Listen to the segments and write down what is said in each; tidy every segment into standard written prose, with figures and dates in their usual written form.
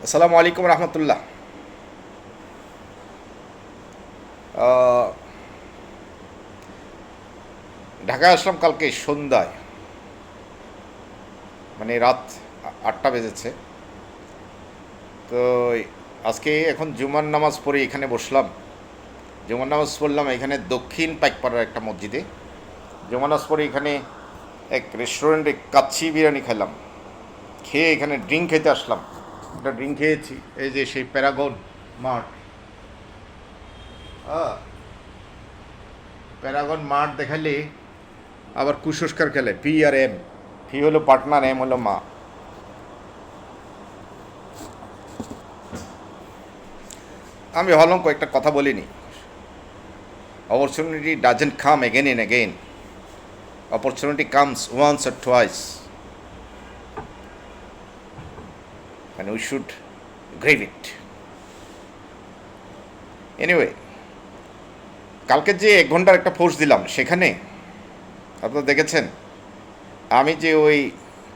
আসসালামু আলাইকুম রহমতুল্লাহ। ঢাকায় আসলাম কালকে সন্ধ্যায়, মানে রাত 8টা বেজেছে। তো আজকে এখন জুমার নামাজ পড়ে এখানে বসলাম। জুমার নামাজ পড়লাম এখানে দক্ষিণ পাইকপাড়ার একটা মসজিদে। জুমার নামাজ পড়ে এখানে এক রেস্টুরেন্টে কাচ্চি বিরিয়ানি খেলাম। খেয়ে এখানে ড্রিঙ্ক খেতে আসলাম। একটা ড্রিঙ্ক খেয়েছি, এই যে সেই প্যারাগন মার্ট। প্যারাগন মার্ট দেখালে আবার কুসংস্কার খেলে, পি আর এম। পি হলো পার্টনার, এম হলো মা। আমি ভাবলাম কয়েকটা কথা বলিনি। Opportunity doesn't come again and again, opportunity comes once or twice, and we should grab it. Anyway, কালকে যে 1 ঘন্টার একটা পোস্ট দিলাম সেখানে আপনারা দেখেছেন আমি যে ওই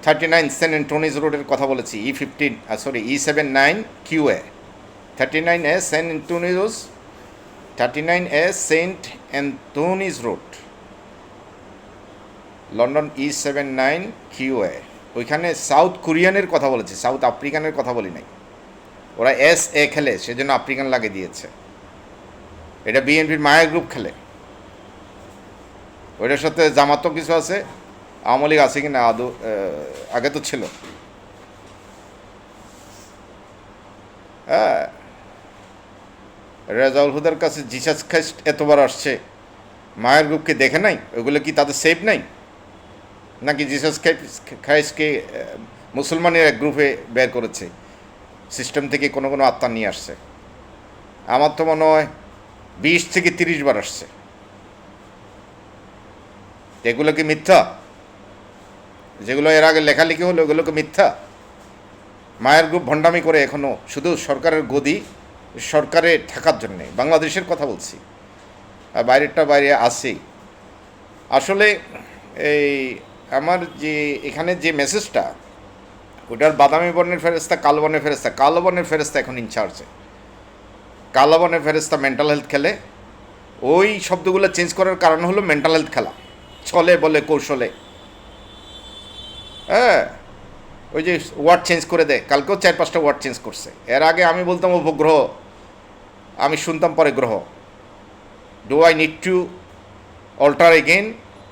39 সেন্ট অ্যান্টনিজ রোডের কথা বলেছি, E15 E79 QA, 39A Saint Antony's, 39A Saint Antony's Road, London E79 QA। ওইখানে সাউথ কোরিয়ানের কথা বলেছি, সাউথ আফ্রিকানের কথা বলি নাই। ওরা SA খেলে, সেজন্য আফ্রিকান লাগিয়ে দিয়েছে। এটা বিএনপির মায়া গ্রুপ খেলে, ওইটার সাথে জামাতও কিছু আছে, আওয়ামী লীগ আছে কিনা আদৌ, আগে তো ছিল। হ্যাঁ, রেজাউল হুদার কাছে জিসাস খ্রাইস্ট এতবার আসছে, মায়ের গ্রুপকে দেখে নাই? ওইগুলো কি তাদের সেফ নাই? নাকি জিসাস খ্রাইস্টকে মুসলমানের এক গ্রুপে বের করেছে, সিস্টেম থেকে কোনো কোনো আত্মা নিয়ে আসছে? আমার তো মনে হয় 20 থেকে 30 বার আসছে। এগুলো কি মিথ্যা? যেগুলো এর আগে লেখালেখি হলো ওগুলোকে মিথ্যা? মায়ের গ্রুপ ভণ্ডামি করে এখনও শুধু সরকারের গদি, সরকারে থাকার জন্যে। বাংলাদেশের কথা বলছি, আর বাইরেরটা বাইরে আসেই। আসলে এই আমার যে এখানে যে মেসেজটা, ওটার বাদামি বর্ণের ফেরেস্তা, কালো বর্ণের ফেরেস্তা, কালো বর্ণের ফেরেস্তা এখন ইনচার্জে। কালো বর্ণের ফেরেস্তা মেন্টাল হেলথ খেলে। ওই শব্দগুলো চেঞ্জ করার কারণ হলো মেন্টাল হেলথ খেলা, ছলে বলে কৌশলে। হ্যাঁ, ওই যে ওয়ার্ড চেঞ্জ করে দেয়, কালকেও 4-5টা ওয়ার্ড চেঞ্জ করছে। এর আগে আমি বলতাম উপগ্রহ, আমি শুনতাম পরে গ্রহ। Do I need to alter again?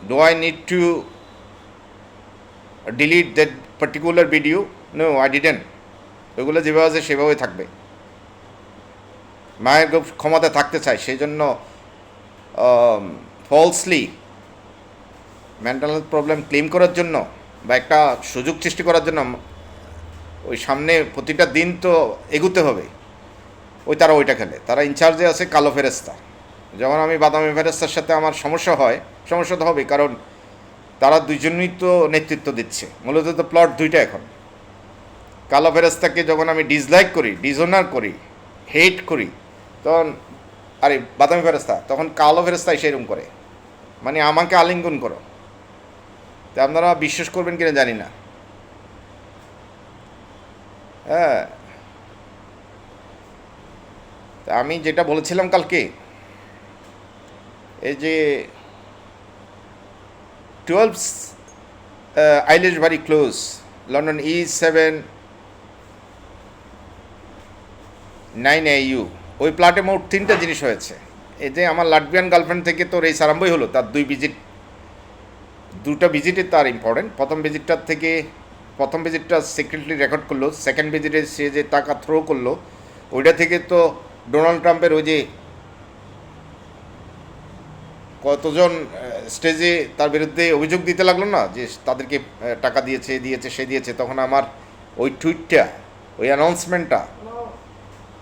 Do I need to delete that particular video? No, I didn't. ওইগুলো যেভাবে আছে সেভাবেই থাকবে। মায়ের ক্ষমতা থাকতে চায়, সেই জন্য falsely mental health problem claim করার জন্য বা একটা সুযোগ সৃষ্টি করার জন্য ওই সামনে প্রতিটা দিন তো এগুতে হবে, ওই তারা ওইটা খেলে। তারা ইনচার্জে আছে কালো ফেরেস্তা। যখন আমি বাদামি ফেরেস্তার সাথে আমার সমস্যা হয়, সমস্যা তো হবে, কারণ তারা দুইজনই তো নেতৃত্ব দিচ্ছে। মূলত তো প্লট দুইটা এখন। কালো ফেরেস্তাকে যখন আমি ডিসলাইক করি, ডিসঅনার করি, হেট করি, তখন আরে বাদামি ফেরেস্তা, তখন কালো ফেরেস্তা এসে এরকম করে, মানে আমাকে আলিঙ্গন করো। তা আপনারা বিশ্বাস করবেন কিনা জানি না। হ্যাঁ, তা আমি যেটা বলেছিলাম কালকে, এই যে 12 আইলেশ বাড়ি ক্লোজ, লন্ডন E79AU, ওই প্লাটে মোট 3টা জিনিস হয়েছে। এই যে আমার লাটভিয়ান গার্লফ্রেন্ড থেকে তো রেস আরম্ভই হলো, তার 2টা ভিজিটে তার ইম্পর্টেন্ট। প্রথম ভিজিটটা সিক্রেটলি রেকর্ড করলো, সেকেন্ড ভিজিটে সে যে টাকা থ্রো করলো, ওইটা থেকে তো ডোনাল্ড ট্রাম্পের ওই যে কতজন স্টেজে তার বিরুদ্ধে অভিযোগ দিতে লাগলো না, যে তাদেরকে টাকা দিয়েছে, সে দিয়েছে, তখন আমার ওই টুইটটা, ওই অ্যানাউন্সমেন্টটা,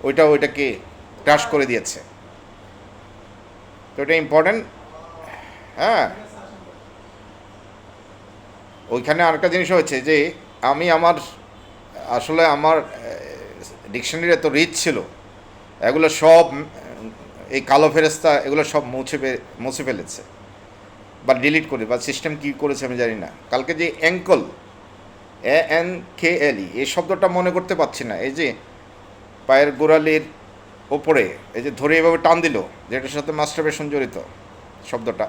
ওইটাকে ক্রাশ করে দিয়েছে। তো এটা ইম্পর্টেন্ট। হ্যাঁ, ওইখানে আরেকটা জিনিস হয়েছে যে আমি আসলে আমার ডিকশনারি এত রিচ ছিল, এগুলো সব এই কালো ফেরেস্তা এগুলো সব মুছে ফেলেছে বা ডিলিট করে, বা সিস্টেম কী করেছে আমি জানি না। কালকে যে অ্যাঙ্কল, ANKLE, এই শব্দটা মনে করতে পারছি না। এই যে পায়ের গোড়ালির ওপরে এই যে ধরে এভাবে টান দিল, যেটার সাথে মাস্টারবেশন জড়িত শব্দটা,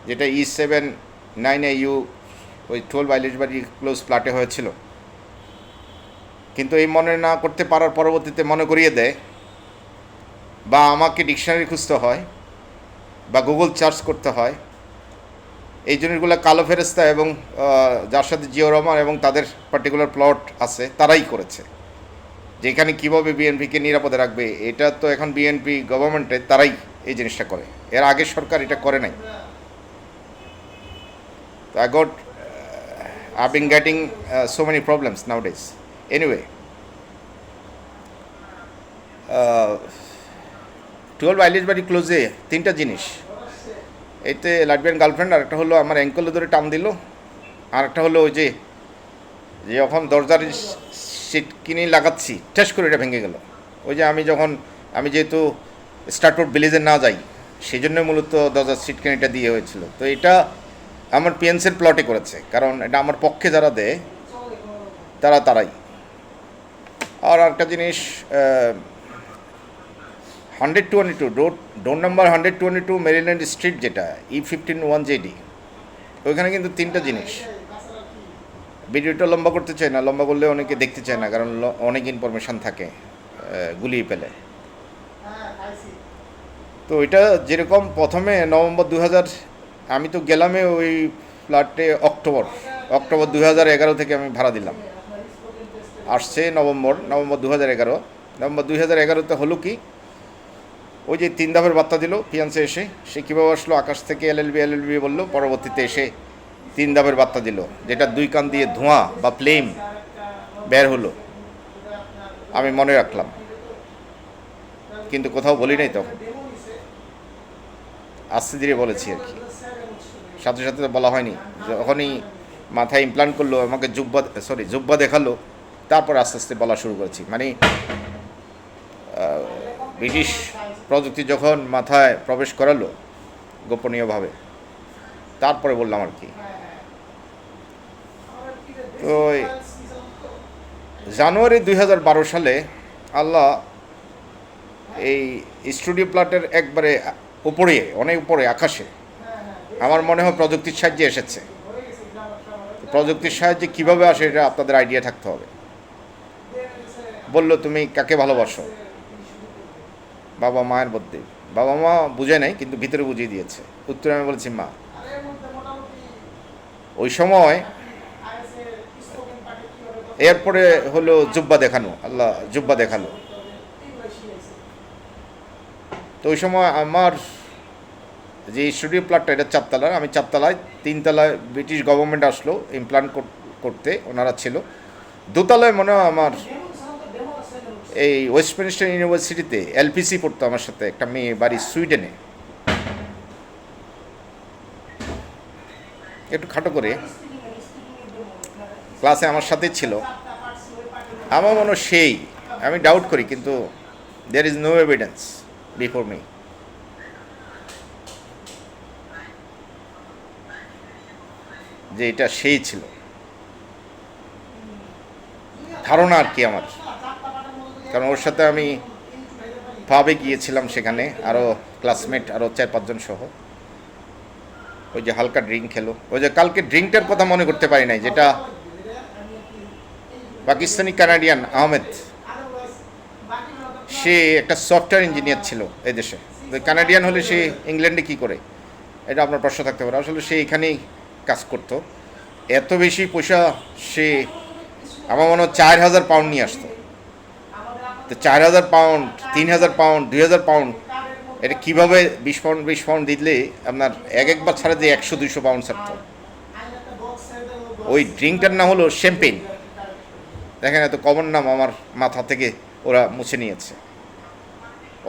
যেটা E7-9AU ওই 12 আইলিশবাড়ি ক্লোজ প্লাটে হয়েছিল। কিন্তু এই মনে না করতে পারার পরবর্তীতে মনে করিয়ে দেয়, বা আমাকে ডিকশনারি খুঁজতে হয় বা গুগল সার্চ করতে হয়। এই জিনিসগুলো কালো ফেরেস্তা এবং যার সাথে জিয়াউর রহমান এবং তাদের পার্টিকুলার প্লট আছে তারাই করেছে, যেখানে কীভাবে বিএনপিকে নিরাপদে রাখবে। এটা তো এখন বিএনপি গভর্নমেন্টে তারাই এই জিনিসটা করে, এর আগের সরকার এটা করে নাই। তো I've been getting so many problems nowadays. Anyway, 12 আইলিশবাড়ি ক্লোজে 3টা জিনিস, এতে লাটভিয়ান গার্লফ্রেন্ড, আর একটা হলো আমার অ্যাঙ্কলে ধরে টান দিল, আর একটা হলো ওই যে যখন দরজার সিট কিনে লাগাচ্ছি ঠেস করে এটা ভেঙে গেল। ওই যে আমি যেহেতু স্টার্টউড ভিলেজে না যাই, সেই জন্য মূলত দরজার সিট কিনেটা দিয়ে হয়েছিল। তো এটা আমার পিএনসির প্লটে করেছে, কারণ এটা আমার পক্ষে যারা দেয় তারাই। আর একটা জিনিস, 122 ডোর নাম্বার 122 মেরিল্যান্ড স্ট্রিট, যেটা E15-1JD, ওইখানে কিন্তু 3টা জিনিস। ভিডিওটা লম্বা করতে চাই না, লম্বা করলে অনেকে দেখতে চায় না, কারণ অনেক ইনফরমেশান থাকে গুলিয়ে পেলে। তো এটা যেরকম প্রথমে নভেম্বর 2000, আমি তো গেলামে ওই ফ্ল্যাটে অক্টোবর 2011 থেকে আমি ভাড়া দিলাম। আসছে নভেম্বর 2011। নভেম্বর 2011-তে হলো কি, ওই যে 3 ধাপের বার্তা দিল ফিয়ান্সে এসে, সে কীভাবে আসলো আকাশ থেকে এলএলবি বললো, পরবর্তীতে এসে 3 ধাপের বার্তা দিল, যেটা 2 কান দিয়ে ধোঁয়া বা ফ্লেম বের হলো। আমি মনে রাখলাম, কিন্তু কোথাও বলি নাই, তখন আস্তে ধীরে বলেছি আর কি, সাথে সাথে তো বলা হয়নি। যখনই মাথায় ইমপ্লান্ট করলো, আমাকে জুব্বা দেখালো, তারপর আস্তে আস্তে বলা শুরু করেছি। মানে ব্রিটিশ প্রযুক্তি যখন মাথায় প্রবেশ করালো গোপনীয়ভাবে, তারপরে বললাম আর কি। তো জানুয়ারি 2012 সালে আল্লাহ এই স্টুডিও প্লটের একবারে উপরে, অনেক উপরে আকাশে, আমার মনে হয় প্রযুক্তির সাহায্যে এসেছে। প্রযুক্তির সাহায্যে কীভাবে আসে এটা আপনাদের আইডিয়া থাকতে হবে। বলল, তুমি কাকে ভালোবাসো? বাবা মায়ের মধ্যে। বাবা মা বুঝে নাই, কিন্তু ভিতরে বুঝিয়ে দিয়েছে। উত্তরে আমি বলেছি মা। ওই সময় এরপরে হলো জুব্বা দেখানো, আল্লাহ জুব্বা দেখালো। তো ওই সময় আমার যে স্টুডিও প্লটটা, এটা 4 তলার, আমি 4 তলায়, 3 তলায় ব্রিটিশ গভর্নমেন্ট আসলো ইমপ্লান্ট করতে, ওনারা ছিল। 2 তলায় মনে হয় আমার এই ওয়েস্টমিনিস্টার ইউনিভার্সিটিতে এলপিসি পড়তো আমার সাথে একটা মেয়ে, বাড়ি সুইডেনে, একটু খাটো করে ক্লাসে আমার সাথেই ছিল। আমার মনে হয় সেই, আমি ডাউট করি, কিন্তু there is no evidence before me. যে এটা সেই ছিল, ধারণা আর কি আমার, কারণ ওর সাথে আমি পাবে গিয়েছিলাম, সেখানে আরও ক্লাসমেট আরও 4-5 জন সহ। ওই যে হালকা ড্রিঙ্ক খেলো, ওই যে কালকে ড্রিঙ্কটার কথা মনে করতে পারি নাই, যেটা পাকিস্তানি কানাডিয়ান আহমেদ, সে একটা সফটওয়্যার ইঞ্জিনিয়ার ছিল এই দেশে। কানাডিয়ান হলে সে ইংল্যান্ডে কী করে, এটা আপনার প্রশ্ন থাকতে পারে। আসলে সে এখানেই কাজ করতো। এত বেশি পয়সা, সে আমার মনে হয় 4000 পাউন্ড নিয়ে আসতো। তো 4000 পাউন্ড, 3000 পাউন্ড, 2000 পাউন্ড, এটা কীভাবে 20 পাউন্ড দিলে আপনার একবার ছাড়া দিয়ে 100-200 পাউন্ড ছাড়তো। ওই ড্রিঙ্কটার নাম হলো শ্যাম্পেন। দেখেন, এত কমন নাম আমার মাথা থেকে ওরা মুছে নিয়েছে।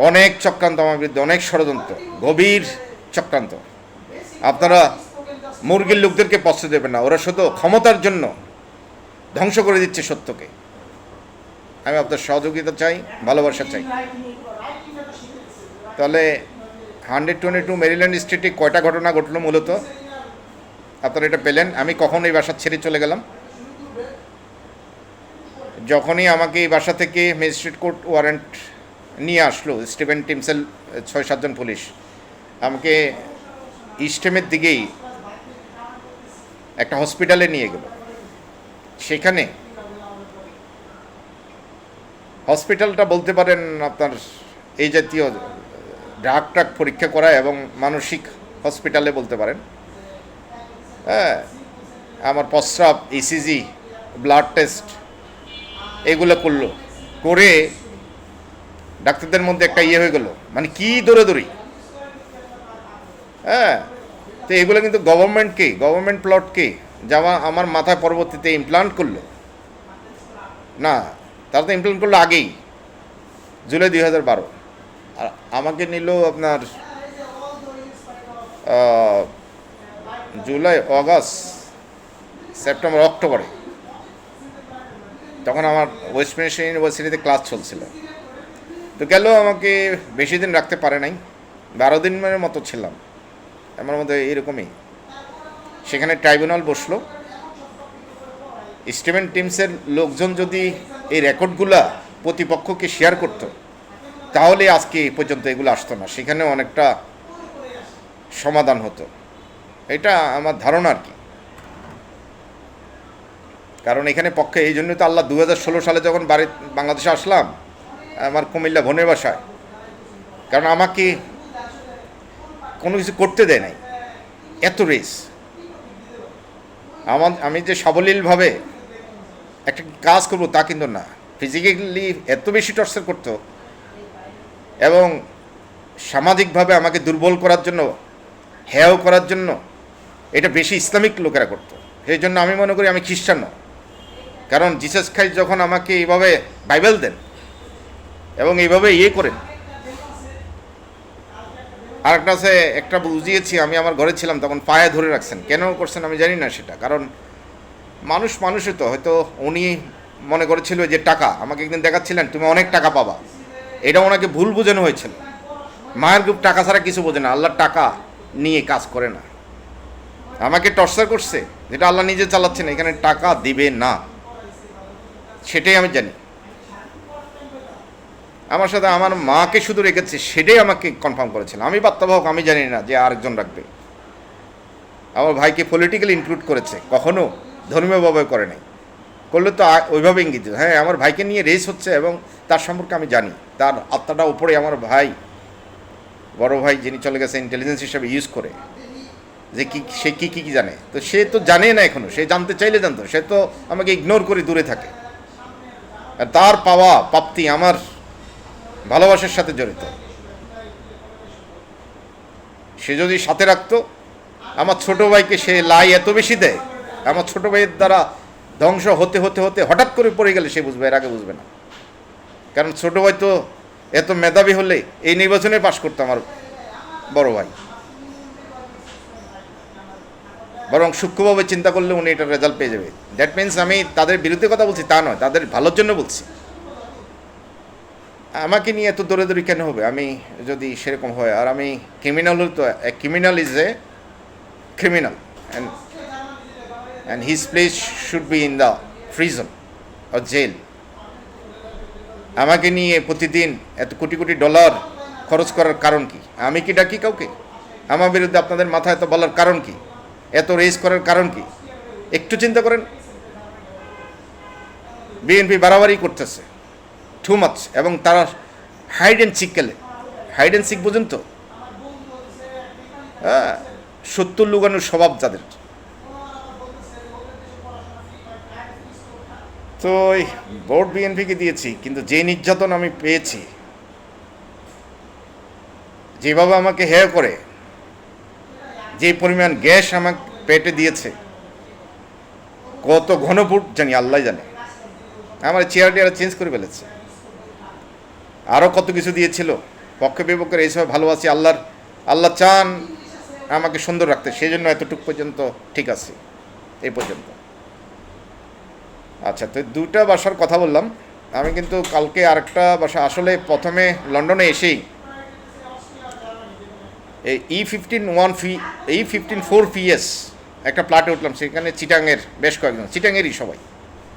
অনেক চক্রান্ত আমার বিরুদ্ধে, অনেক ষড়যন্ত্র, গভীর চক্রান্ত। আপনারা মুরগির লোকদেরকে পছন্দ দেবেন না, ওরা শুধু ক্ষমতার জন্য ধ্বংস করে দিচ্ছে সত্যকে। আমি আপনার সহযোগিতা চাই, ভালোবাসা চাই। তাহলে 122 মেরিল্যান্ড স্ট্রিটে কয়টা ঘটনা ঘটলো মূলত আপনারা এটা পেলেন। আমি কখন এই বাসা ছেড়ে চলে গেলাম, যখনই আমাকে এই বাসা থেকে ম্যাজিস্ট্রেট কোর্ট ওয়ারেন্ট নিয়ে আসলো স্টিভেন টিমসেল 6-7 জন পুলিশ আমাকে ইস্টেমের দিকেই একটা হসপিটালে নিয়ে গেল। সেখানে হসপিটালটা বলতে পারেন আপনার এই জাতীয় ড্রাগ ট্রাগ পরীক্ষা করা এবং মানসিক হসপিটালে বলতে পারেন। হ্যাঁ, আমার প্রস্রাব, ইসিজি, ব্লাড টেস্ট এগুলো করলো, করে ডাক্তারদের মধ্যে একটা ইয়ে হয়ে গেল, মানে কি দৌড়াদৌড়ি। হ্যাঁ, তো এগুলো কিন্তু গভর্নমেন্ট প্লটকে যাওয়া আমার মাথায় পরবর্তীতে ইমপ্লান্ট করলো না, তারা তো ইমপ্লান্ট করলো আগেই, জুলাই 2012। আর আমাকে নিল আপনার জুলাই, অগাস্ট, সেপ্টেম্বর, অক্টোবরে। তখন আমার ওয়েস্ট মিনিস্টার ইউনিভার্সিটিতে ক্লাস চলছিল। তো গেল, আমাকে বেশি দিন রাখতে পারে নাই, 12 দিনের মতো ছিলাম আমার মধ্যে এরকমই। সেখানে ট্রাইব্যুনাল বসলো। স্টিভেন টিমসের লোকজন যদি এই রেকর্ডগুলা প্রতিপক্ষকে শেয়ার করত, তাহলে আজকে এই পর্যন্ত এগুলো আসতো না, সেখানে অনেকটা সমাধান হতো, এটা আমার ধারণা আর কি। কারণ এখানে পক্ষে এই জন্য তো আল্লাহ 2016 সালে যখন বাংলাদেশে আসলাম আমার কুমিল্লা বোনের বাসায়, কারণ আমাকে কোনো কিছু করতে দেয় নাই, এত রেস। আমি যে সাবলীলভাবে একটা কাজ করব তা কিন্তু না, ফিজিক্যালি এত বেশি টর্চার করতো এবং সামাজিকভাবে আমাকে দুর্বল করার জন্য, হেয় করার জন্য, এটা বেশি ইসলামিক লোকেরা করতো। সেই জন্য আমি মনে করি আমি খ্রিস্টান নয়, কারণ জিসাস খ্রাইস্ট যখন আমাকে এইভাবে বাইবেল দেন এবং এইভাবে ইয়ে করেন। আরেকটা আছে, একটা বুঝিয়েছি, আমি আমার ঘরে ছিলাম তখন পায়ে ধরে রাখছেন, কেন করছেন আমি জানি না সেটা, কারণ মানুষই তো, হয়তো উনি মনে করেছিল যে টাকা, আমাকে একদিন দেখাচ্ছিলেন তুমি অনেক টাকা পাবা, এটা ওনাকে ভুল বোঝানো হয়েছিল। মায়ের গ্রুপ টাকা ছাড়া কিছু বোঝে না, আল্লাহর টাকা নিয়ে কাজ করে না। আমাকে টর্চার করছে, যেটা আল্লাহ নিজে চালাচ্ছেন, এখানে টাকা দিবে না, সেটাই আমি জানি। আমার সাথে আমার মাকে শুধু রেখেছে, সেটাই আমাকে কনফার্ম করেছিল। আমি বার্তাবাহক, আমি জানি না যে আরেকজন রাখবে। আমার ভাইকে পলিটিক্যালি ইনক্লুড করেছে, কখনো ধর্মীয়ভাবে করে নাই, করলে তো ওইভাবে ইঙ্গিত। হ্যাঁ, আমার ভাইকে নিয়ে রেস হচ্ছে এবং তার সম্পর্কে আমি জানি, তার আত্মাটা উপরে আমার ভাই, বড় ভাই যিনি চলে গেছে ইন্টেলিজেন্স হিসাবে ইউজ করে, যে সে কী জানে। তো সে তো জানে না এখনও, সে জানতে চাইলে জানতো, সে তো আমাকে ইগনোর করে দূরে থাকে। আর তার পাওয়া প্রাপ্তি আমার ভালোবাসার সাথে জড়িত। সে যদি সাথে রাখতো, আমার ছোট ভাইকে সে লাই এত বেশি দেয়, আমার ছোট ভাইয়ের দ্বারা ধ্বংস হতে হতে হতে হঠাৎ করে পড়ে গেলে সে বুঝবে, এর আগে বুঝবে না। কারণ ছোট ভাই তো এত মেধাবী হলে এই নির্বাচনে পাশ করতো আমার বড় ভাই, বরং সূক্ষ্মভাবে চিন্তা করলে উনি এটার রেজাল্ট পেয়ে যাবে। দ্যাট মিনস আমি তাদের বিরুদ্ধে কথা বলছি তা নয়, তাদের ভালোর জন্য বলছি। আমাকে নিয়ে এত দৌড়াদৌড়ি কেন হবে আমি যদি সেরকম হয়? আর আমি ক্রিমিনাল হলে তো, criminal is a criminal and his place should be in the prison or jail. আমাকে নিয়ে প্রতিদিন এত কোটি কোটি ডলার খরচ করার কারণ কি? আমি কি ডাকি কাউকে? আমার বিরুদ্ধে আপনাদের মাথায় এত বলার কারণ কি? এত রেস করার কারণ কি? একটু চিন্তা করেন। বিএনপি বাড়াবাড়ি করতেছে টু মাচ, এবং তারা হাইড অ্যান্ড সিক খেলে। হাইড অ্যান্ড সিক বুঝেন তো? হ্যাঁ, সত্য লুকানোর স্বভাব যাদের। তো ওই ভোট বিএনপিকে দিয়েছি, কিন্তু যে নির্যাতন আমি পেয়েছি, যেভাবে আমাকে হেয় করে, যে পরিমাণ গ্যাস আমাকে পেটে দিয়েছে, কত ঘনফুট জানি আল্লাহ জানে। আমার চেয়ারটি চেঞ্জ করে ফেলেছে, আরও কত কিছু দিয়েছিল। পক্ষে বিপক্ষের এইসব ভালোবাসি, আল্লাহ চান আমাকে সুন্দর রাখতে, সেই জন্য এতটুকু পর্যন্ত ঠিক আছে, এই পর্যন্ত। আচ্ছা, তো দুটা বাসার কথা বললাম। আমি কিন্তু কালকে আরেকটা বাসা, আসলে প্রথমে লন্ডনে এসেই এই E15 4PS একটা প্লাটে উঠলাম, সেখানে চিটাংয়ের বেশ কয়েকজন, চিটাংয়েরই সবাই,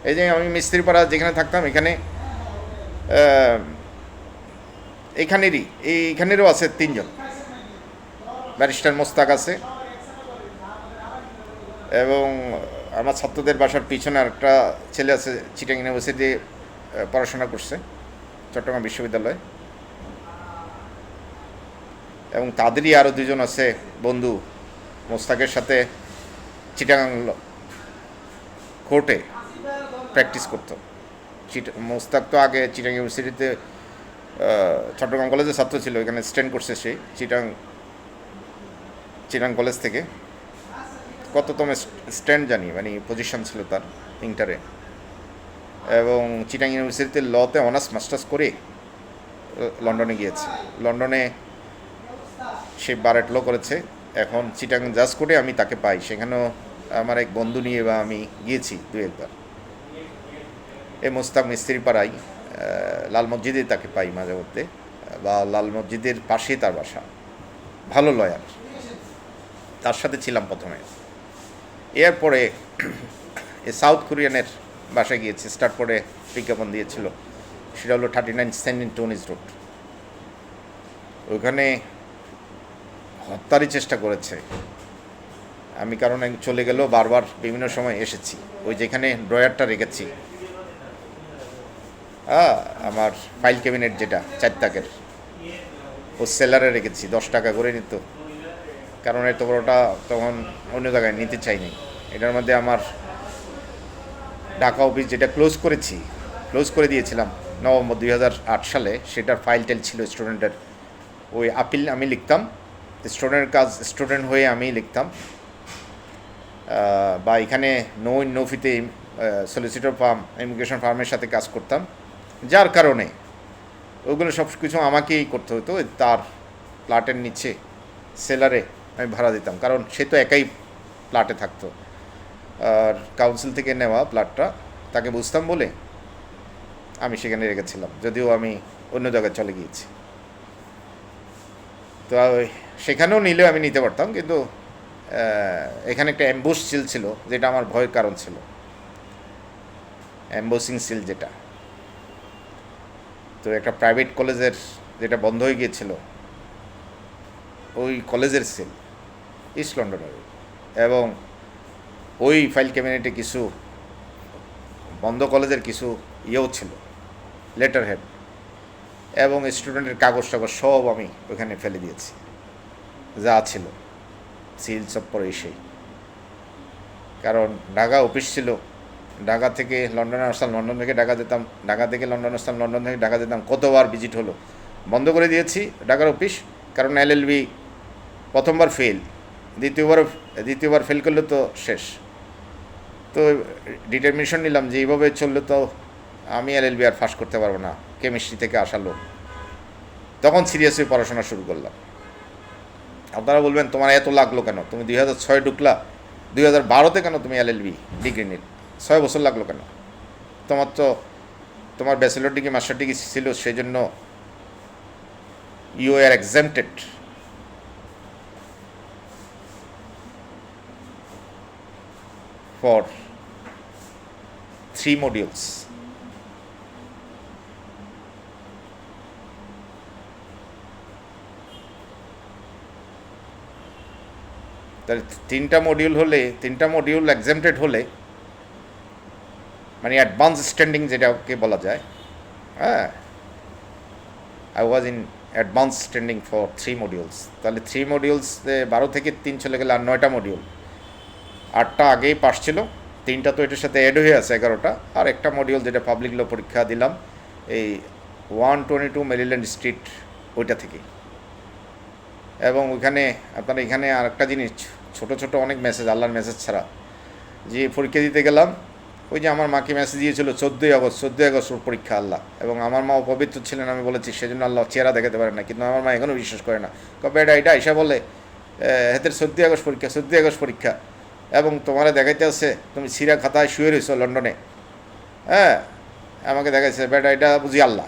এই যে আমি মিস্ত্রিপাড়া যেখানে থাকতাম এখানে এইখানেরই এইখানেরও আছে 3 জন, ব্যারিস্টার মোস্তাক আছে, এবং আমার ছাত্রদের বাসার পিছনে আরেকটা ছেলে আছে, চিটাং ইউনিভার্সিটি পড়াশোনা করছে, চট্টগ্রাম বিশ্ববিদ্যালয়, এবং তাদেরই আরও 2জন আছে বন্ধু মোস্তাকের সাথে চিটাগাং কোর্টে প্র্যাকটিস করতো। মোস্তাক তো আগে চিটাং ইউনিভার্সিটিতে চট্টগ্রাম কলেজের ছাত্র ছিল, এখানে স্ট্যান্ড করছে সে চিটাং কলেজ থেকে, কততম স্ট্যান্ড জানি, মানে পজিশন ছিল তার ইন্টারে, এবং চিটাং ইউনিভার্সিটিতে লতে অনার্স মাস্টার্স করে লন্ডনে গিয়েছে। লন্ডনে সে বারেট ল করেছে, এখন চিটাং জাজ কোর্টে আমি তাকে পাই, সেখানেও আমার এক বন্ধু নিয়ে বা আমি গিয়েছি 2-1 বার। এই মোস্তাক মিস্ত্রি পাড়াই লাল মসজিদে তাকে পাই মাঝে মধ্যে, বা লাল মসজিদের পাশেই তার বাসা, ভালো লয়ার, তার সাথে ছিলাম প্রথমে। এরপরে এই সাউথ কোরিয়ানের বাসায় গিয়েছি, স্টার্টপোর্টে বিজ্ঞাপন দিয়েছিল, সেটা হলো 39 সেন্ট ইন্টোনিস রোড। ওইখানে হত্যারই চেষ্টা করেছে আমি, কারণ চলে গেলেও বারবার বিভিন্ন সময় এসেছি। ওই যেখানে ড্রয়ারটা রেখেছি, আমার ফাইল ক্যাবিনেট যেটা 4 তাকের, ও সেলারে রেখেছি, 10 টাকা করে নিত, কারণ এত বড়টা তখন অন্য জায়গায় নিতে চাইনি। এটার মধ্যে আমার ঢাকা অফিস যেটা ক্লোজ করে দিয়েছিলাম নভেম্বর 2008 সালে, সেটার ফাইল টেল ছিল স্টুডেন্টের, ওই আপিল আমি লিখতাম, স্টুডেন্টের কাজ স্টুডেন্ট হয়ে আমি লিখতাম, বা এখানে নো ফিতে সলিসিটর ফার্ম, ইমিগ্রেশন ফার্মের সাথে কাজ করতাম, যার কারণে ওগুলো সব কিছু আমাকেই করতে হতো। তার প্লাটের নিচে সেলারে আমি ভাড়া দিতাম, কারণ সে তো একাই প্লাটে থাকতো, আর কাউন্সিল থেকে নেওয়া প্লাটটা তাকে বুঝতাম বলে আমি সেখানে রেখেছিলাম, যদিও আমি অন্য জায়গায় চলে গিয়েছি। তো সেখানেও নিলেও আমি নিতে পারতাম, কিন্তু এখানে একটা অ্যাম্বুশ সিল ছিল, যেটা আমার ভয়ের কারণ ছিল, অ্যাম্বুসিং সিল যেটা। তো একটা প্রাইভেট কলেজের যেটা বন্ধ হয়ে গিয়েছিল, ওই কলেজের সিল ইস্ট লন্ডনের, এবং ওই ফাইল ক্যাবিনেটে কিছু বন্ধ কলেজের কিছু ইয়েও ছিল, লেটার হেড এবং স্টুডেন্টের কাগজ টাগজ সব আমি ওখানে ফেলে দিয়েছি, যা ছিল সিল সব পরে এসেই। কারণ ঢাকা অফিস ছিল, ঢাকা থেকে লন্ডনে আসতাম, লন্ডন থেকে ঢাকা যেতাম, ঢাকা থেকে লন্ডন আসতাম, লন্ডন থেকে ঢাকা যেতাম, কতবার ভিজিট হলো। বন্ধ করে দিয়েছি ঢাকার অফিস, কারণ এলএলবি প্রথমবার ফেল, দ্বিতীয়বার ফেল করলে তো শেষ। তো ডিটারমিনেশন নিলাম যে এইভাবে চললে তো আমি এলএলবি আর পাস করতে পারবো না, কেমিস্ট্রি থেকে আসা লোক। তখন সিরিয়াসলি পড়াশোনা শুরু করলাম। আপনারা বলবেন তোমার এত লাগলো কেন, তুমি 2006 ঢুকলা, 2012তে কেন তুমি এলএলবি ডিগ্রি নিল, 6 বছর লাগলো কেন? তোমার ব্যাচেলর ডিগ্রি মাস্টার ডিগ্রি ছিল, সেই জন্য you are exempted for 3 modules. তাহলে 3টা মডিউল এক্সামটেড হলে, মানে অ্যাডভান্স স্ট্যান্ডিং যেটাকে বলা যায়, হ্যাঁ, I was in advance standing for 3 modules. তাহলে 3 মডিউলস 12 থেকে 3 চলে গেলে আর 9টা মডিউল, 8টা আগেই পাস ছিল, 3টা তো এটার সাথে অ্যাড হয়ে আছে 11টা, আর একটা মডিউল যেটা পাবলিক ল পরীক্ষা দিলাম এই 122 মেরিল্যান্ড স্ট্রিট, ওইটা থেকে। এবং ওইখানে আপনারা এখানে আর একটা জিনিস, ছোট ছোট অনেক মেসেজ, আল্লাহর মেসেজ ছাড়া, যে পরীক্ষা দিতে গেলাম, ওই যে আমার মাকে মেসেজ দিয়েছিল 14ই আগস্ট ওর পরীক্ষা আল্লাহ, এবং আমার মা অপবিত্র ছিলেন আমি বলেছি, সেজন্য আল্লাহ চেহারা দেখাতে পারে না, কিন্তু আমার মা এখনও বিশ্বাস করে না, কবে এটা এসে বলে হেতের 14ই আগস্ট পরীক্ষা, এবং তোমারে দেখাইতে আছে তুমি সিরা খাতায় শুয়ে রয়েছো লন্ডনে, হ্যাঁ, আমাকে দেখাইছে বেটা এটা বুঝি আল্লাহ,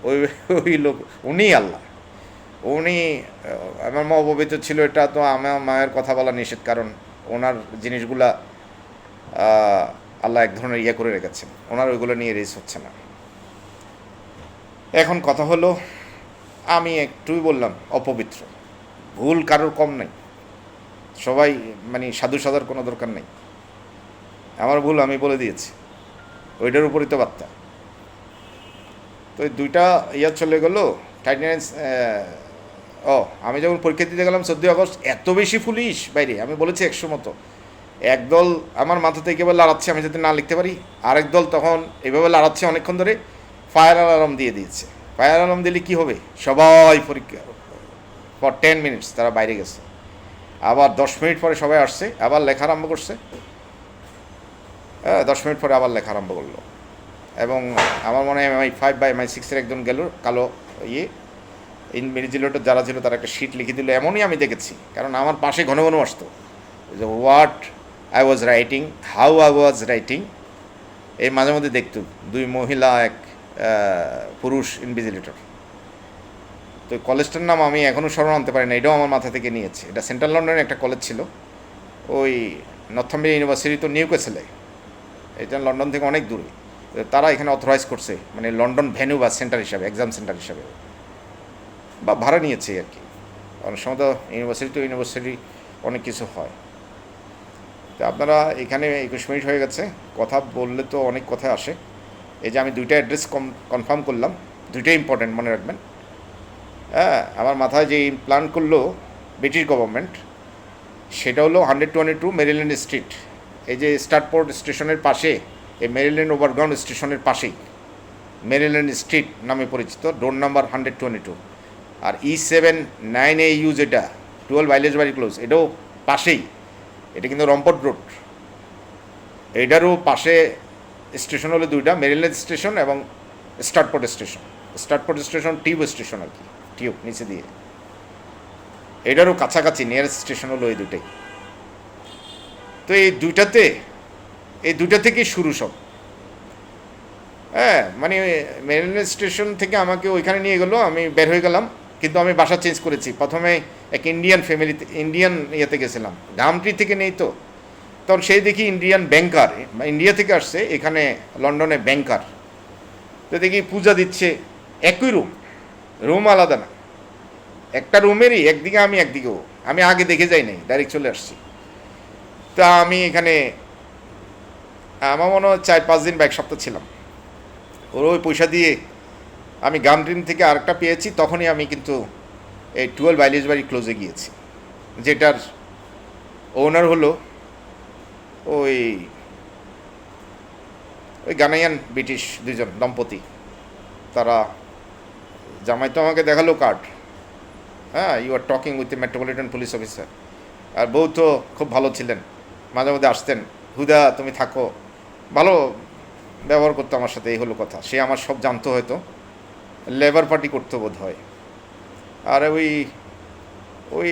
ওই লোক উনি আল্লাহ, উনি। আমার মা অপবিত্র ছিল, এটা তো আমার মায়ের কথা বলা নিষেধ, কারণ ওনার জিনিসগুলা আল্লাহ এক ধরনের ইয়ে করে রেখেছেন, ওনার ওইগুলো নিয়ে রেস হচ্ছে না। এখন কথা হলো, আমি একটুই বললাম অপবিত্র, ভুল কারোর কম নেই, সবাই মানে সাধু সাধার কোনো দরকার নেই, আমার ভুল আমি বলে দিয়েছি, ওইটার উপরই তো বার্তা। তো এই দুইটা ইয়া চলে গেলো টাইটেনিয়াস। আমি যখন পরীক্ষা দিতে গেলাম 14 আগস্ট, এত বেশি পুলিশ বাইরে, আমি বলেছি 100 মতো। একদল আমার মাথা থেকে এবার লড়াচ্ছে আমি যাতে না লিখতে পারি, আরেক দল তখন এভাবে লড়াচ্ছে অনেকক্ষণ ধরে, ফায়ার অ্যালার্ম দিয়ে দিয়েছে। ফায়ার অ্যালার্ম দিলে কী হবে, সবাই পরীক্ষা ফর 10 মিনিটস তারা বাইরে গেছে, আবার 10 মিনিট পরে সবাই আসছে, আবার লেখা আরম্ভ করছে। 10 মিনিট পরে আবার লেখা আরম্ভ করলো, এবং আমার মনে হয় MI5 বা MI6-এর একজন গেল কালো ইয়ে ইনভিজিলেটর যারা ছিল তারা একটা শিট লিখে দিল, এমনই আমি দেখেছি। কারণ আমার পাশে ঘন ঘন আসতো যে what I was writing, how I was writing, এই মাঝে মধ্যে দেখতো 2 মহিলা 1 পুরুষ ইনভিজিলেটর। তো কলেজটার নাম আমি এখনও স্মরণ আনতে পারি না, এটাও আমার মাথা থেকে নিয়েছে। এটা সেন্ট্রাল লন্ডনের একটা কলেজ ছিল, ওই নর্থাম্বরিয়া ইউনিভার্সিটি তো নিউক্যাসলে, এটা লন্ডন থেকে অনেক দূরে। তারা এখানে অথরাইজ করছে, মানে লন্ডন ভেন্যু বা সেন্টার হিসাবে, এক্সাম সেন্টার হিসাবে, বা ভাড়া নিয়েছে আর কি। অনেক সময় তো ইউনিভার্সিটি অনেক কিছু হয়। তো আপনারা এখানে 21 মিনিট হয়ে গেছে, কথা বললে তো অনেক কথা আসে। এই যে আমি 2টা অ্যাড্রেস কনফার্ম করলাম, 2টাই ইম্পর্টেন্ট, মনে রাখবেন। হ্যাঁ, আমার মাথায় যে প্ল্যান করলো ব্রিটিশ গভর্নমেন্ট, সেটা হলো 122 মেরিল্যান্ড স্ট্রিট, এই যে স্টারপোর্ট স্টেশনের পাশে, এই মেরিল্যান্ড ওভারগ্রাউন্ড স্টেশনের পাশেই মেরিল্যান্ড স্ট্রিট নামে পরিচিত, ডোর নাম্বার 122। আর E79AU যেটা 12 আইলেজবাড়ি ক্লোজ, এটাও পাশেই, এটা কিন্তু রম্পট রোড, এটারও পাশে স্টেশন হলো 2টা, মেরিল্যান্ড স্টেশন এবং স্টারপোর্ট স্টেশন। স্টারপোর্ট স্টেশন টিউব স্টেশন আর কি, টিউব নিচে দিয়ে, এটারও কাছাকাছি নিয়ারেস্ট স্টেশন হলো এই 2টাই। তো এই 2টা থেকেই শুরু সব। হ্যাঁ, মানে মেরিল্যান্ড স্টেশন থেকে আমাকে ওইখানে নিয়ে গেলো, আমি বের হয়ে গেলাম, কিন্তু আমি বাসা চেঞ্জ করেছি। প্রথমে এক ইন্ডিয়ান ফ্যামিলিতে, ইন্ডিয়ান ইয়েতে গেছিলাম, গামট্রি থেকে নেই তো, তখন সেই দেখি ইন্ডিয়ান ব্যাংকার, ইন্ডিয়া থেকে আসছে এখানে লন্ডনে ব্যাংকার। তো দেখি পূজা দিচ্ছে, একই রুম আলাদা না, একটা রুমেরই একদিকে আমি একদিকেও, আমি আগে দেখে যাই নাই, ডাইরেক্ট চলে আসছি। তা আমি এখানে আমার মনে হয় 4-5 দিন বা 1 সপ্তাহ ছিলাম। ওর ওই পয়সা দিয়ে আমি গামট্রিন থেকে আরেকটা পেয়েছি, তখনই আমি কিন্তু এই 12 আইলেজবাড়ি ক্লোজে গিয়েছি, যেটার ওনার হলো ওই গানাইয়ান ব্রিটিশ 2জন দম্পতি। তারা জামাই তো আমাকে দেখালো কার্ড, হ্যাঁ, you are talking with the Metropolitan Police officer. আর বউ তো খুব ভালো ছিলেন, মাঝে মধ্যে আসতেন, হুদা তুমি থাকো, ভালো ব্যবহার করতো আমার সাথে, এই হলো কথা। সে আমার সব জানতো, হয়তো লেবার পার্টি করতো বোধ হয়। আর ওই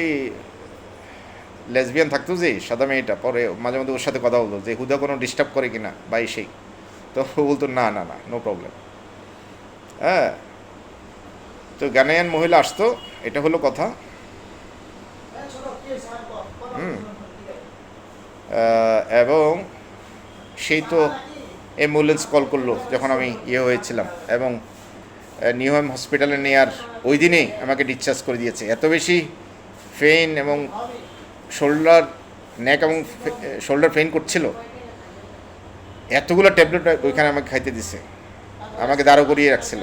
লেসবিয়ান থাকতো যে সাদা মেয়েটা, পরে মাঝে মধ্যে ওর সাথে কথা বলতো যে হুদা কোনো ডিস্টার্ব করে কিনা বা সেই, তো ও বলতো না না না, নো প্রবলেম। হ্যাঁ, তো গানাইয়ান মহিলা আসতো, এটা হলো কথা। এবং সেই তো অ্যাম্বুলেন্স কল করলো যখন আমি হয়েছিলাম, এবং নিউহাম হসপিটালে নেওয়ার ওই দিনেই আমাকে ডিসচার্জ করে দিয়েছে। এত বেশি পেইন এবং শোল্ডার, নেক এবং শোল্ডার পেইন করছিল, এতগুলো ট্যাবলেট ওইখানে আমাকে খাইতে দিছে, আমাকে দাঁড়ো করিয়ে রাখছিল।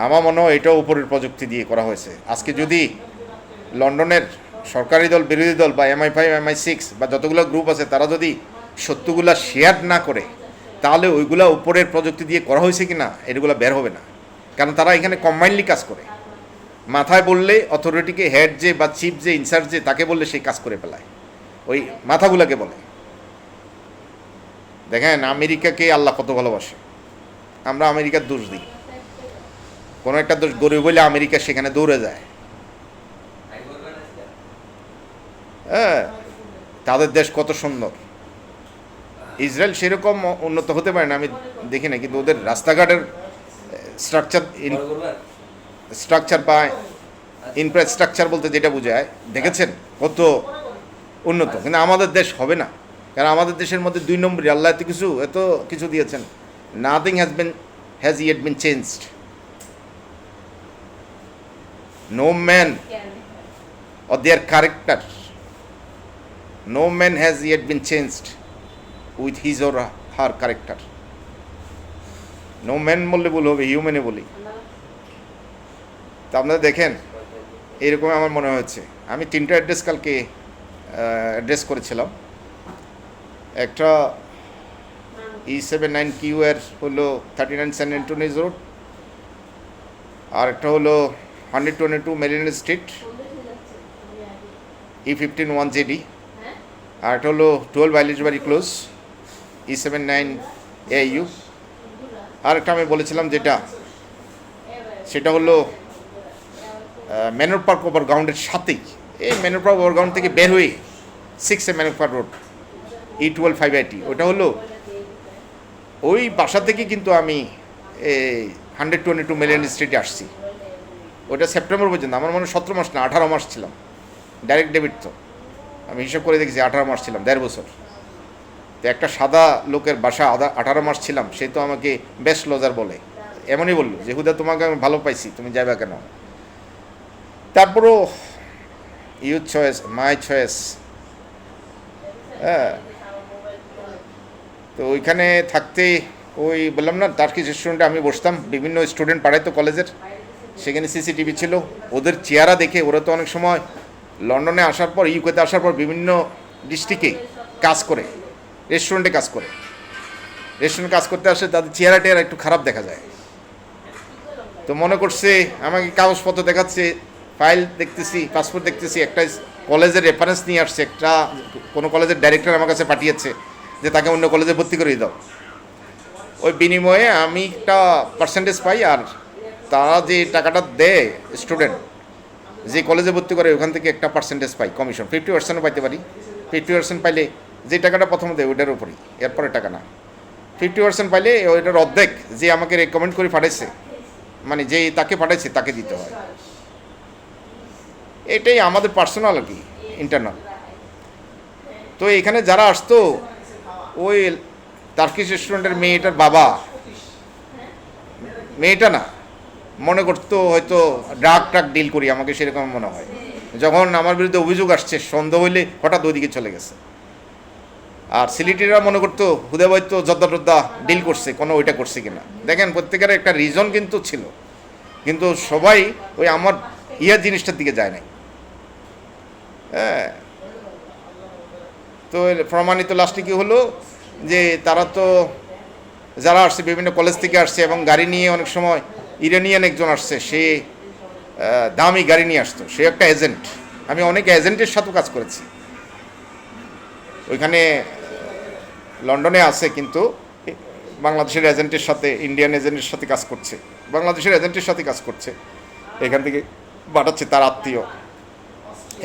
আমার মনে হয় এটাও উপরের প্রযুক্তি দিয়ে করা হয়েছে। আজকে যদি লন্ডনের সরকারি দল, বিরোধী দল বা MI5 MI6 বা যতগুলো গ্রুপ আছে, তারা যদি সত্যগুলা শেয়ার না করে, তাহলে ওইগুলা উপরের প্রযুক্তি দিয়ে করা হয়েছে কি না এগুলো বের হবে না। কারণ তারা এখানে কম্বাইনলি কাজ করে, মাথায় বললে অথরিটিকে, হেড যে বা চিফ যে, ইনচার্জ যে, তাকে বললে সেই কাজ করে ফেলায়, ওই মাথাগুলোকে বলে। দেখেন আমেরিকাকে আল্লাহ কত ভালোবাসে, আমরা আমেরিকার দোষ দিই, কোনো একটা দোষ গরিব বলে আমেরিকা সেখানে দৌড়ে যায়। হ্যাঁ, তাদের দেশ কত সুন্দর। ইসরায়েল সেরকম উন্নত হতে পারে না আমি দেখি না, কিন্তু ওদের রাস্তাঘাটের স্ট্রাকচার বা ইনফ্রাস্ট্রাকচার বলতে যেটা বোঝায়, দেখেছেন কত উন্নত। কিন্তু আমাদের দেশ হবে না, কারণ আমাদের দেশের মধ্যে 2 নম্বরই, আল্লাহ এত কিছু দিয়েছেন, nothing has yet been changed. No man or their character, no man has yet been changed with his or her character. No man বললে ভুল হবে, হিউম্যানে বলি। তা আপনারা দেখেন, এরকম আমার মনে হচ্ছে। আমি 3টা অ্যাড্রেস কালকে অ্যাড্রেস করেছিলাম। একটা E79Q এর হলো 39 সেন্ট অ্যান্টনিজ রোড, আর একটা হলো 122 মেরিন স্ট্রিট E15 1JD, আর একটা হলো 12 বাইলিশবাড়ি ক্লোজ E79 AIU, আর একটা আমি বলেছিলাম যেটা, সেটা হলো ম্যানর পার্ক ওভারগ্রাউন্ডের সাথেই, এই ম্যানর পার্ক ওভারগ্রাউন্ড থেকে বের হয়ে 6 manor park road E12 5IT, ওটা হলো ওই বাসা থেকে কিন্তু আমি 122 মিলিয়ন স্ট্রিটে আসছি। ওটা সেপ্টেম্বর পর্যন্ত, আমার মনে হয় 17 মাস না 18 মাস ছিলাম। ডাইরেক্ট ডেবিট তো আমি হিসাব করে দেখেছি 18 মাস ছিলাম, 1.5 বছর। তো একটা সাদা লোকের বাসা 18 মাস ছিলাম, সে তো আমাকে বেস্ট লজার বলে, এমনই বললো যে হুদা তোমাকে আমি ভালো পাইছি, তুমি যাবে কেন। তারপরও ইউর চয়েস, মাই চয়েস। হ্যাঁ, তো ওইখানে থাকতে ওই বললাম না টার্কিশ রেস্টুরেন্টে আমি বসতাম, বিভিন্ন স্টুডেন্ট পাঠাইতো কলেজের, সেখানে সিসিটিভি ছিল। ওদের চেহারা দেখে, ওরা তো অনেক সময় লন্ডনে আসার পর, ইউকেতে আসার পর বিভিন্ন ডিস্ট্রিক্টে কাজ করে, রেস্টুরেন্টে কাজ করে, রেস্টুরেন্টে কাজ করতে আসে, তাদের চেহারা টেহারা একটু খারাপ দেখা যায়। তো মনে করছে আমাকে কাগজপত্র দেখাচ্ছে, ফাইল দেখতেছি, পাসপোর্ট দেখতেছি, একটা কলেজের রেফারেন্স নিয়ে আসছে, একটা কোনো কলেজের ডাইরেক্টর আমার কাছে পাঠিয়েছে যে তাকে অন্য কলেজে ভর্তি করে দাও। ওই বিনিময়ে আমি একটা পার্সেন্টেজ পাই, আর তারা যে টাকাটা দেয় স্টুডেন্ট যে কলেজে ভর্তি করে, ওখান থেকে একটা পার্সেন্টেজ পাই কমিশন, 50%ও পাইতে পারি। 50% পাইলে যে টাকাটা প্রথমে দেয় ওইটার উপরই, এরপরে টাকা না। 50% পাইলে ওইটার অর্ধেক যে আমাকে রেকমেন্ড করে পাঠাইছে, মানে যে তাকে পাঠাইছে তাকে দিতে হয়। এটাই আমাদের পার্সোনাল আর কি, ইন্টারনাল। তো এখানে যারা আসতো, ওই টার্কিশ রেস্টুরেন্টের মেয়েটার বাবা, মেয়েটা না, মনে করতো হয়তো ট্রাক ডিল করি, আমাকে সেরকম মনে হয়। যখন আমার বিরুদ্ধে অভিযোগ আসছে, সন্দেহ হইলে হঠাৎ ওইদিকে চলে গেছে। আর সিলেটিরা মনে করতো হুদে হয়তো যদ্দা টদ্দা ডিল করছে, কোনো ওইটা করছে কিনা। দেখেন, প্রত্যেকের একটা রিজন কিন্তু ছিল, কিন্তু সবাই ওই আমার জিনিসটার দিকে যায় নাই। হ্যাঁ, তো প্রমাণিত লাস্টে কী হলো যে তারা তো যারা আসছে বিভিন্ন কলেজ থেকে আসছে, এবং গাড়ি নিয়ে অনেক সময় ইরানিয়ান একজন আসছে, সে দামি গাড়ি নিয়ে আসতো, সে একটা এজেন্ট। আমি অনেক এজেন্টের সাথেও কাজ করেছি ওইখানে, লন্ডনে আছে, কিন্তু বাংলাদেশের এজেন্টের সাথে, ইন্ডিয়ান এজেন্টের সাথে কাজ করছে, বাংলাদেশের এজেন্টের সাথে কাজ করছে, এখান থেকে পাঠাচ্ছে তার আত্মীয়।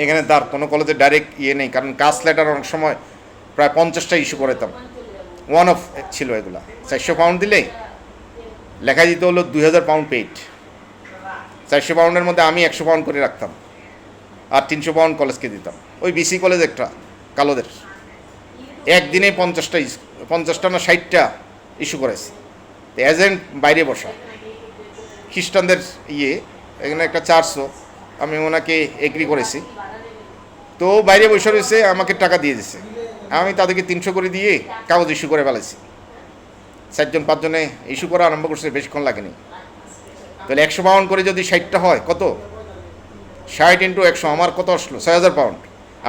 এখানে তার কোনো কলেজে ডাইরেক্ট নেই, কারণ কাস্ট লেটার অনেক সময় প্রায় 50টা ইস্যু করেতাম। ওয়ান অফ ছিল এগুলা। 400 পাউন্ড দিলে লেখা দিতে হলো 2000 পাউন্ড পেইড। 400 পাউন্ডের মধ্যে আমি 100 পাউন্ড করে রাখতাম, আর 300 পাউন্ড কলেজকে দিতাম। ওই বিসি কলেজ একটা কালোদের, একদিনে 50টা না 60টা ইস্যু করেছে। এজেন্ট বাইরে বসা, খ্রিস্টানদের এখানে একটা 400, আমি ওনাকে এগ্রি করেছি। তো বাইরে বসে রয়েছে, আমাকে টাকা দিয়ে দিছে, আমি তাদেরকে 300 করে দিয়ে কাগজ ইস্যু করে ফেলেছি। 4জন 5জনে ইস্যু করা আরম্ভ করছে, বেশিক্ষণ লাগেনি। তাহলে 100 পাউন্ড করে যদি 60টা হয়, কত? 60 × 100, আমার কত আসলো? 6000 পাউন্ড।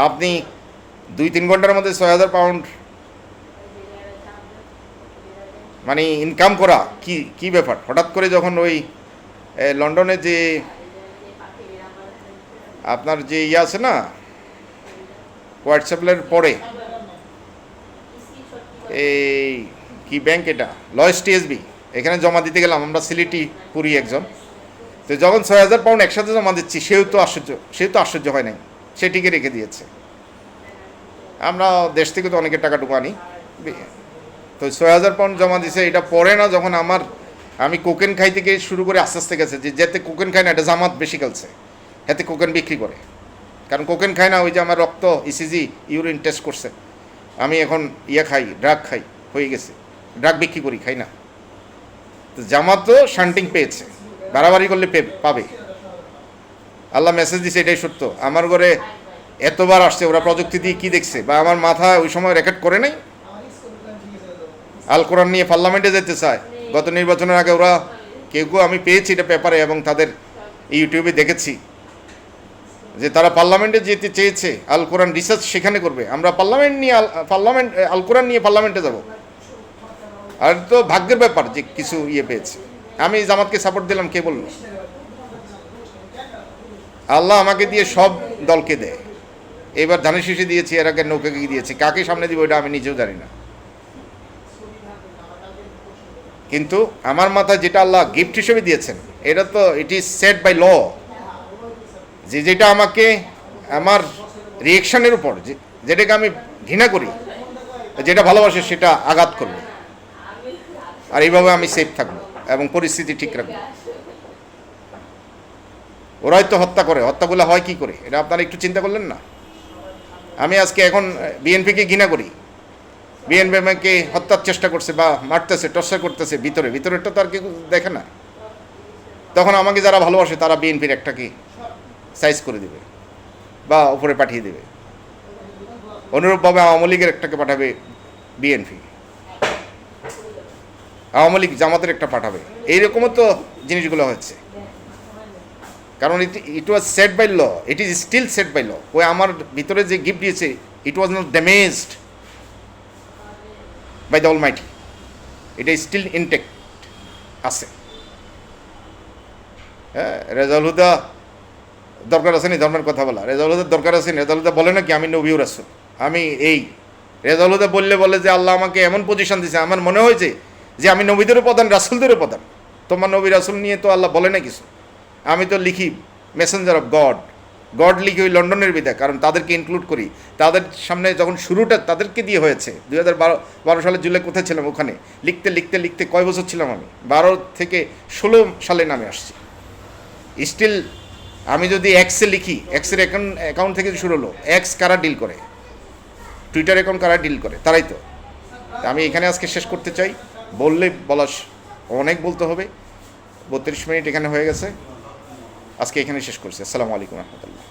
আপনি 2-3 ঘন্টার মধ্যে 6000 পাউন্ড মানে ইনকাম করা কি ব্যাপার। হঠাৎ করে যখন ওই লন্ডনে যে আপনার যে আছে না, হোয়াটসঅ্যাপের পরে এই কি ব্যাংক, এটা লয়েস টিএসবি, এখানে জমা দিতে গেলাম আমরা, সিলেটি পুরী একজন। তো যখন 6000 পাউন্ড একসাথে জমা দিচ্ছি, সেও তো আশ্চর্য হয় নাই, সে টিকে রেখে দিয়েছে। আমরা দেশ থেকে তো অনেকের টাকা ঢুকানি, তো 6000 পাউন্ড জমা দিছে। এটা পরে না, যখন আমি কোকেন খাই থেকে শুরু করে আস্তে আস্তে গেছে, যে যেতে কোকেন খায় না, এটা জামাত বেশি খেলছে, এতে কোকেন বিক্রি করে। কারণ কোকেন খায় না, ওই যে আমার রক্ত ইসিজি ইউরিন টেস্ট করছে, আমি এখন খাই, ড্রাগ খাই, হয়ে গেছে, ড্রাগ বিক্রি করি, খাই না। তো জামাতও শান্টিং পেয়েছে, বাড়াবাড়ি করলে পাবে। আল্লাহ মেসেজ দিছে, এটাই সত্য। আমার ঘরে এতবার আসছে, ওরা প্রযুক্তি দিয়ে কী দেখছে, বা আমার মাথায় ওই সময় রেকর্ড করে নাই। আল কোরআন নিয়ে পার্লামেন্টে যেতে চায়। গত নির্বাচনের আগে ওরা কেউ আমি পেয়েছি এটা পেপারে এবং তাদের ইউটিউবে দেখেছি যে তারা পার্লামেন্টে যেতে চেয়েছে, আল কোরআন রিসার্চ সেখানে করবে। আমরা আল কোরআন নিয়ে পার্লামেন্টে যাব। আর তো ভাগ্যের ব্যাপার যে কিছু পেয়েছে। আমি জামাতকে সাপোর্ট দিলাম, কে বলল? আল্লাহ আমাকে দিয়ে সব দলকে দেয়। এবার ধানের শীষে দিয়েছি, এর আগে নৌকাকে দিয়েছি, কাকে সামনে দিব এটা আমি নিজেও জানি না। কিন্তু আমার মাথায় যেটা আল্লাহ গিফট হিসেবে দিয়েছেন, এটা তো it is set by law, যে যেটা আমাকে আমার রিয়েকশনের উপর, যেটাকে আমি ঘৃণা করি, যেটা ভালোবাসে সেটা আঘাত করবে। আর এইভাবে আমি সেফ থাকবো এবং পরিস্থিতি ঠিক রাখবো। ওরাই তো হত্যা করে, হত্যাগুলো হয় কি করে, এটা আপনারা একটু চিন্তা করলেন না? আমি আজকে এখন বিএনপিকে ঘৃণা করি, বিএনপি আমাকে হত্যার চেষ্টা করছে বা মারতেছে, টর্চার করতেছে, ভিতরেরটা তো আর কেউ দেখে না। তখন আমাকে যারা ভালোবাসে তারা বিএনপির একটাকে সাইজ করে দেবে বা উপরে পাঠিয়ে দেবে। অনুরূপভাবে আওয়ামী লীগের একটাকে পাঠাবে বিএনপি, আওয়ামী লীগ জামাতের একটা পাঠাবে। এইরকমও তো জিনিসগুলো হচ্ছে। কারণ it was set by law, it is still set by law. ওই আমার ভিতরে যে গিফট দিয়েছে, it was not damaged by the Almighty, এটা স্টিল ইনটেক্ট আছে। হ্যাঁ, রেজাউল হুদা দরকার আছে নি ধর্মের কথা বলা? রেজাউল হুদার দরকার আছে নি? রেজাউল হুদা বলে নাকি আমি নবী ও রাসূল, আমি এই? রেজাউল হুদা বলে যে আল্লাহ আমাকে এমন পজিশন দিয়েছে, আমার মনে হয়েছে যে আমি নবীদেরও প্রধান, রাসূলদেরও প্রধান। তোমার নবী রাসূল নিয়ে তো আল্লাহ বলে না কিছু। আমি তো লিখি মেসেঞ্জার অফ গড লিখি ওই লন্ডনের বিদায়, কারণ তাদেরকে ইনক্লুড করি। তাদের সামনে যখন শুরুটা তাদেরকে দিয়ে হয়েছে, 2012 সালের জুলাই কোথায় ছিলাম? ওখানে লিখতে কয় বছর ছিলাম আমি? 12 থেকে 16 সালে নামে আসছি। স্টিল আমি যদি এক্সে লিখি, এক্সের অ্যাকাউন্ট থেকে শুরু হলো, এক্স কারা ডিল করে, টুইটার অ্যাকাউন্ট কারা ডিল করে, তারাই তো। আমি এখানে আজকে শেষ করতে চাই। অনেক বলতে হবে। 32 মিনিট এখানে হয়ে গেছে, আজকে এখানে শেষ করছি। আসসালামু আলাইকুম রহমতুল্লাহ।